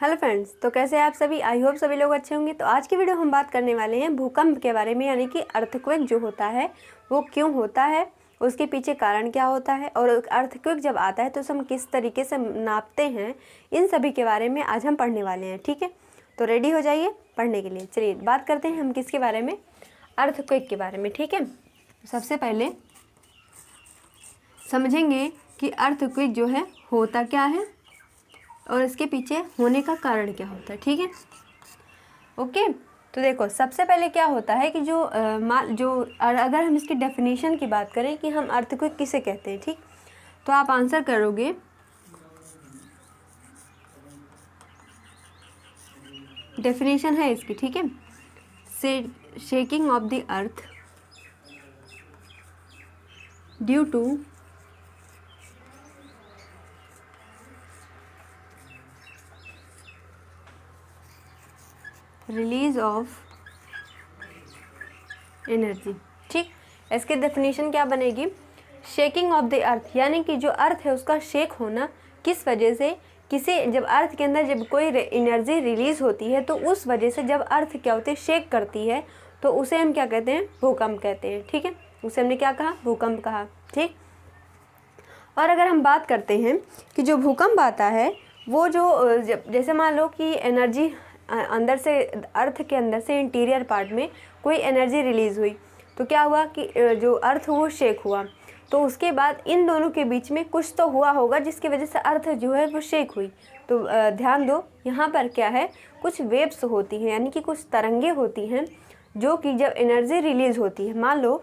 Hello friends, तो कैसे हैं आप सभी। आई होप सभी लोग अच्छे होंगे। तो आज की वीडियो हम बात करने वाले हैं भूकंप के बारे में, यानी कि अर्थक्वेक जो होता है वो क्यों होता है, उसके पीछे कारण क्या होता है और अर्थक्वेक जब आता है तो उसे हम किस तरीके से नापते हैं, इन सभी के बारे में आज हम पढ़ने वाले हैं। ठीक है, तो रेडी हो जाइए पढ़ने के लिए। चलिए बात करते हैं हम किसके बारे में, अर्थक्वेक के बारे में। ठीक है, सबसे पहले समझेंगे कि अर्थक्वेक जो है होता क्या है और इसके पीछे होने का कारण क्या होता है। ठीक है, ओके। तो देखो, सबसे पहले क्या होता है कि अगर हम इसकी डेफिनेशन की बात करें कि हम अर्थक्वेक किसे कहते हैं, ठीक, तो आप आंसर करोगे डेफिनेशन है इसकी। ठीक है, shaking of the earth due to release of energy. ठीक, इसकी डेफिनेशन क्या बनेगी, शेकिंग ऑफ द अर्थ, यानी कि जो अर्थ है उसका शेक होना, किस वजह से, जब अर्थ के अंदर जब कोई एनर्जी रिलीज होती है तो उस वजह से जब अर्थ क्या होती है, शेक करती है, तो उसे हम क्या कहते हैं, भूकंप कहते हैं। ठीक है, उसे हमने क्या कहा, भूकंप कहा। ठीक, और अगर हम बात करते हैं कि जो भूकंप आता है वो जैसे मान लो कि एनर्जी अंदर से, अर्थ के अंदर से इंटीरियर पार्ट में कोई एनर्जी रिलीज़ हुई, तो क्या हुआ कि जो अर्थ वो शेक हुआ, तो उसके बाद इन दोनों के बीच में कुछ तो हुआ होगा जिसकी वजह से अर्थ जो है वो शेक हुई। तो ध्यान दो, यहाँ पर क्या है, कुछ वेव्स होती हैं, यानी कि कुछ तरंगे होती हैं जो कि जब एनर्जी रिलीज़ होती है, मान लो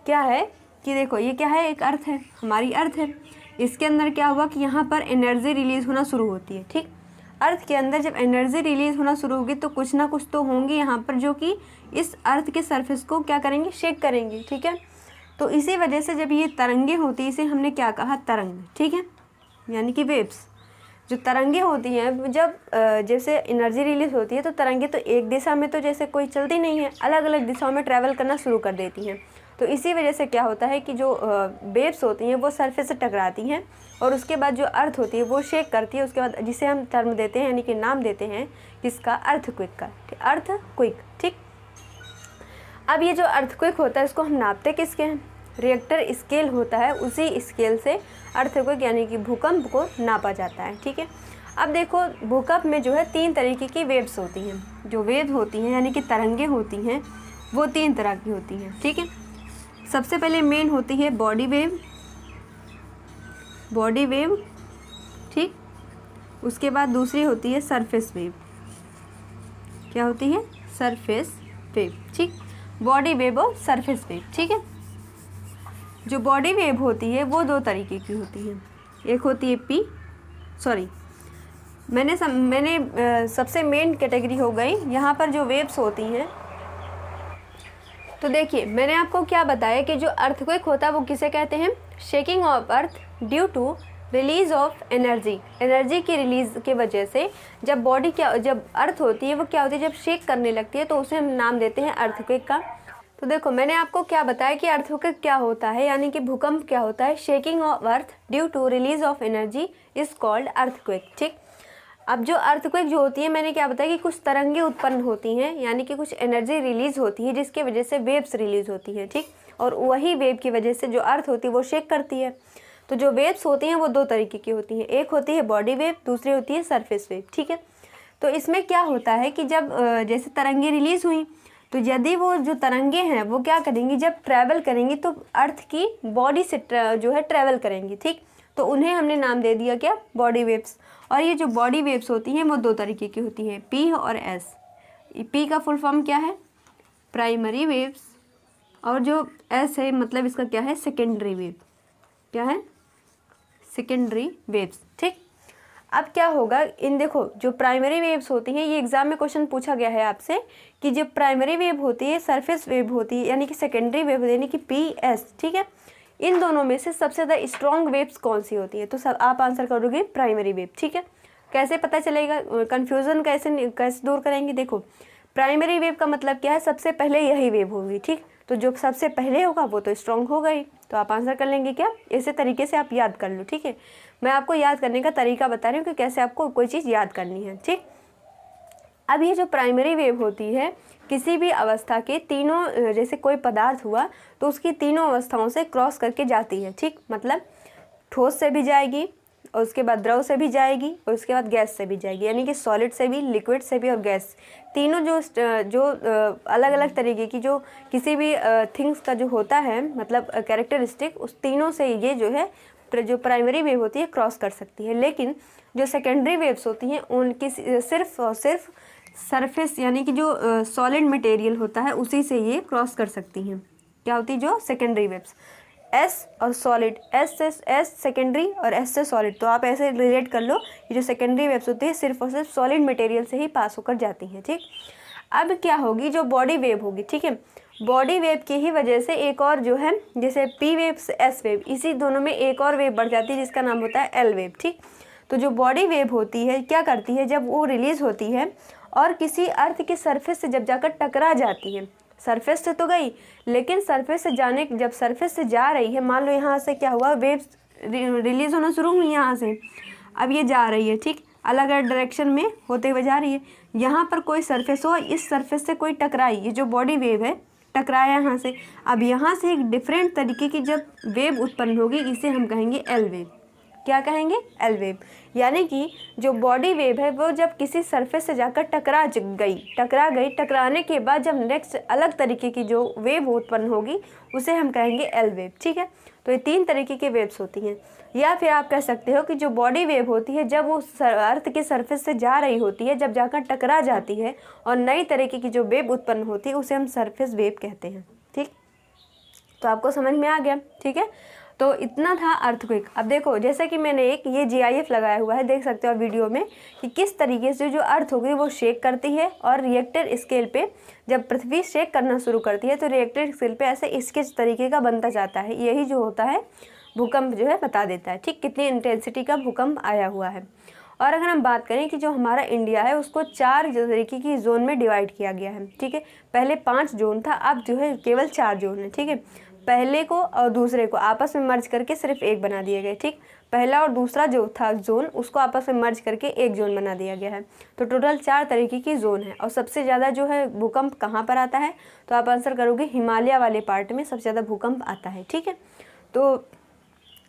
क्या है कि देखो ये क्या है, एक अर्थ है, हमारी अर्थ है, इसके अंदर क्या हुआ कि यहाँ पर एनर्जी रिलीज़ होना शुरू होती है। ठीक, अर्थ के अंदर जब एनर्जी रिलीज़ होना शुरू होगी तो कुछ ना कुछ तो होंगे यहाँ पर जो कि इस अर्थ के सरफेस को क्या करेंगे, शेक करेंगे। ठीक है, तो इसी वजह से जब ये तरंगे होती है, इसे हमने क्या कहा, तरंग। ठीक है, यानी कि वेव्स। जो तरंगे होती हैं, जब जैसे एनर्जी रिलीज़ होती है तो तरंगे तो एक दिशा में तो जैसे कोई चलती नहीं है, अलग अलग दिशाओं में ट्रैवल करना शुरू कर देती हैं। तो इसी वजह से क्या होता है कि जो वेव्स होती हैं वो सरफेस से टकराती हैं और उसके बाद जो अर्थ होती है वो शेक करती है, उसके बाद जिसे हम टर्म देते हैं, यानी कि नाम देते हैं किसका, अर्थक्वेक का। अर्थक्वेक। ठीक, अब ये जो अर्थक्वेक होता है इसको हम नापते किसके हैं, रिएक्टर स्केल होता है, उसी स्केल से अर्थक्वेक यानी कि भूकंप को नापा जाता है। ठीक है, अब देखो भूकंप में जो है 3 तरीके की वेव्स होती हैं। जो वेव होती हैं यानी कि तरंगे होती हैं वो 3 तरह की होती हैं। ठीक है, सबसे पहले मेन होती है बॉडी वेव। ठीक, उसके बाद दूसरी होती है सरफेस वेव। क्या होती है, सरफेस वेव। ठीक, बॉडी वेव और सरफेस वेव। ठीक है, जो बॉडी वेव होती है वो 2 तरीके की होती है। एक होती है सबसे मेन कैटेगरी हो गई यहाँ पर जो वेव्स होती हैं। तो देखिए, मैंने आपको क्या बताया कि जो अर्थक्वेक होता है वो किसे कहते हैं, shaking of earth due to release of energy की रिलीज की वजह से जब अर्थ होती है वो क्या होती है, जब शेक करने लगती है तो उसे हम नाम देते हैं अर्थक्वेक का। तो देखो, मैंने आपको क्या बताया कि अर्थक्वेक क्या होता है, यानी कि भूकंप क्या होता है, shaking of earth due to release of energy is called earthquake. ठीक, अब जो अर्थक्वेक जो होती है, मैंने क्या बताया कि कुछ तरंगे उत्पन्न होती हैं, यानी कि कुछ एनर्जी रिलीज होती है जिसकी वजह से वेव्स रिलीज होती हैं। ठीक, और वही वेव की वजह से जो अर्थ होती है वो शेक करती है। तो जो वेव्स होती हैं वो 2 तरीके की होती हैं, एक होती है बॉडी वेव, दूसरी होती है सरफेस वेव। ठीक है, तो इसमें क्या होता है कि जब जैसे तरंगे रिलीज हुई तो यदि वो जो तरंगे हैं वो क्या करेंगी, जब ट्रैवल करेंगी तो अर्थ की बॉडी से जो है ट्रैवल करेंगी। ठीक, तो उन्हें हमने नाम दे दिया क्या, बॉडी वेव्स। और ये जो बॉडी वेव्स होती हैं वो 2 तरीके की होती हैं, पी और एस। पी का फुल फॉर्म क्या है, प्राइमरी वेव्स, और जो एस है मतलब इसका क्या है, सेकेंडरी वेव। क्या है, सेकेंडरी वेव्स। ठीक, अब क्या होगा, देखो जो प्राइमरी वेव्स होती हैं, ये एग्जाम में क्वेश्चन पूछा गया है आपसे कि जो प्राइमरी वेव होती है, सरफेस वेव होती है, यानी कि सेकेंडरी वेव यानी कि पी एस। ठीक है, इन दोनों में से सबसे ज़्यादा स्ट्रॉन्ग वेव्स कौन सी होती है, तो सब आप आंसर करोगे प्राइमरी वेव। ठीक है, कैसे पता चलेगा, कन्फ्यूज़न कैसे दूर करेंगे। देखो, प्राइमरी वेव का मतलब क्या है, सबसे पहले यही वेव होगी। ठीक, तो जो सबसे पहले होगा वो तो स्ट्रॉन्ग होगा ही, तो आप आंसर कर लेंगे क्या, इसी तरीके से आप याद कर लो। ठीक है, मैं आपको याद करने का तरीका बता रही हूँ कि कैसे आपको कोई चीज़ याद करनी है। ठीक, अब ये जो प्राइमरी वेव होती है किसी भी अवस्था के तीनों, जैसे कोई पदार्थ हुआ तो उसकी तीनों अवस्थाओं से क्रॉस करके जाती है, ठीक, मतलब ठोस से भी जाएगी और उसके बाद द्रव से भी जाएगी और उसके बाद गैस से भी जाएगी, यानी कि सॉलिड से भी, लिक्विड से भी और गैस, तीनों जो अलग अलग तरीके की जो किसी भी थिंग्स का जो होता है मतलब कैरेक्टरिस्टिक, उस तीनों से ये जो है जो प्राइमरी वेव होती है क्रॉस कर सकती है। लेकिन जो सेकेंडरी वेव्स होती हैं उनकी सिर्फ और सिर्फ सरफेस यानी कि जो सॉलिड मटेरियल होता है उसी से ये क्रॉस कर सकती हैं। क्या होती है जो सेकेंडरी वेव्स, एस और सॉलिड, एस सेकेंडरी और एस से सॉलिड, तो आप ऐसे रिलेट कर लो, ये जो सेकेंडरी वेव्स होती है सिर्फ और सिर्फ सॉलिड मटेरियल से ही पास होकर जाती हैं, ठीक। अब क्या होगी, जो बॉडी वेव होगी, ठीक है, बॉडी वेव की ही वजह से एक और जो है जैसे पी वेव से एस वेव, इसी दोनों में एक और वेव बढ़ जाती है जिसका नाम होता है एल वेव, ठीक। तो जो बॉडी वेव होती है क्या करती है, जब वो रिलीज होती है और किसी अर्थ के सरफेस से जब जाकर टकरा जाती है, सरफेस से तो गई लेकिन सरफेस से जब सरफेस से जा रही है, मान लो यहाँ से क्या हुआ, वेव्स रिलीज होना शुरू हुई यहाँ से, अब ये जा रही है, ठीक, अलग अलग डायरेक्शन में होते हुए जा रही है, यहाँ पर कोई सरफेस हो, इस सरफेस से कोई टकराई, ये जो बॉडी वेव है टकराया यहाँ से, अब यहाँ से एक डिफरेंट तरीके की जब वेव उत्पन्न होगी इसे हम कहेंगे एल वेव। क्या कहेंगे, एल वेव। यानी कि जो बॉडी वेव है वो जब किसी सरफेस से जाकर टकरा गई, टकराने के बाद जब नेक्स्ट अलग तरीके की जो वेव उत्पन्न होगी उसे हम कहेंगे एल वेव, ठीक है। तो ये तीन तरीके की वेव्स होती हैं। या फिर आप कह सकते हो कि जो बॉडी वेव होती है जब वो अर्थ के सरफेस से जा रही होती है, जब जाकर टकरा जाती है और नई तरीके की जो वेव उत्पन्न होती है उसे हम सरफेस वेव कहते हैं, ठीक। तो आपको समझ में आ गया, ठीक है। तो इतना था अर्थक्वेक। अब देखो जैसे कि मैंने एक ये GIF लगाया हुआ है, देख सकते हो वीडियो में कि किस तरीके से जो अर्थ होगी वो शेक करती है और रिएक्टर स्केल पे जब पृथ्वी शेक करना शुरू करती है तो रिएक्टर स्केल पे ऐसे स्केच तरीके का बनता जाता है। यही जो होता है भूकंप जो है बता देता है, ठीक, कितनी इंटेंसिटी का भूकंप आया हुआ है। और अगर हम बात करें कि जो हमारा इंडिया है उसको 4 तरीके की जोन में डिवाइड किया गया है, ठीक है। पहले 5 जोन था, अब जो है केवल 4 जोन है, ठीक है। पहले को और दूसरे को आपस में मर्ज करके सिर्फ एक बना दिए गए, ठीक। पहला और दूसरा जो था जोन उसको आपस में मर्ज करके एक जोन बना दिया गया है। तो टोटल 4 तरीके की जोन है। और सबसे ज़्यादा जो है भूकंप कहाँ पर आता है, तो आप आंसर करोगे हिमालय वाले पार्ट में सबसे ज़्यादा भूकंप आता है, ठीक है। तो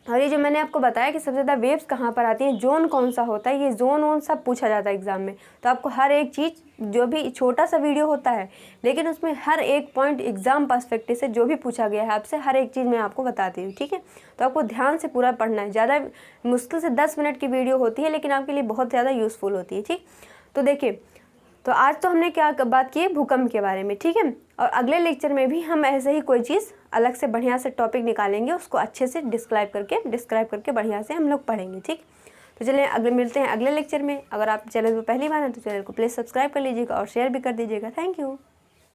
और ये जो मैंने आपको बताया कि सबसे ज़्यादा वेव्स कहाँ पर आती हैं, जोन कौन सा होता है, ये जोन वोन सब पूछा जाता है एग्जाम में। तो आपको हर एक चीज़, जो भी छोटा सा वीडियो होता है लेकिन उसमें हर एक पॉइंट एग्जाम पर्सपेक्टिव से जो भी पूछा गया है आपसे, हर एक चीज़ मैं आपको बताती हूँ, ठीक है। तो आपको ध्यान से पूरा पढ़ना है। ज़्यादा मुश्किल से 10 मिनट की वीडियो होती है लेकिन आपके लिए बहुत ज़्यादा यूज़फुल होती है, ठीक। तो देखिए, तो आज तो हमने क्या बात की है, भूकंप के बारे में, ठीक है। और अगले लेक्चर में भी हम ऐसे ही कोई चीज़ अलग से बढ़िया से टॉपिक निकालेंगे, उसको अच्छे से डिस्क्राइब करके बढ़िया से हम लोग पढ़ेंगे, ठीक। तो चलिए अगले मिलते हैं अगले लेक्चर में। अगर आप चैनल पर पहली बार हैं तो चैनल को प्लीज़ सब्सक्राइब कर लीजिएगा और शेयर भी कर दीजिएगा। Thank you.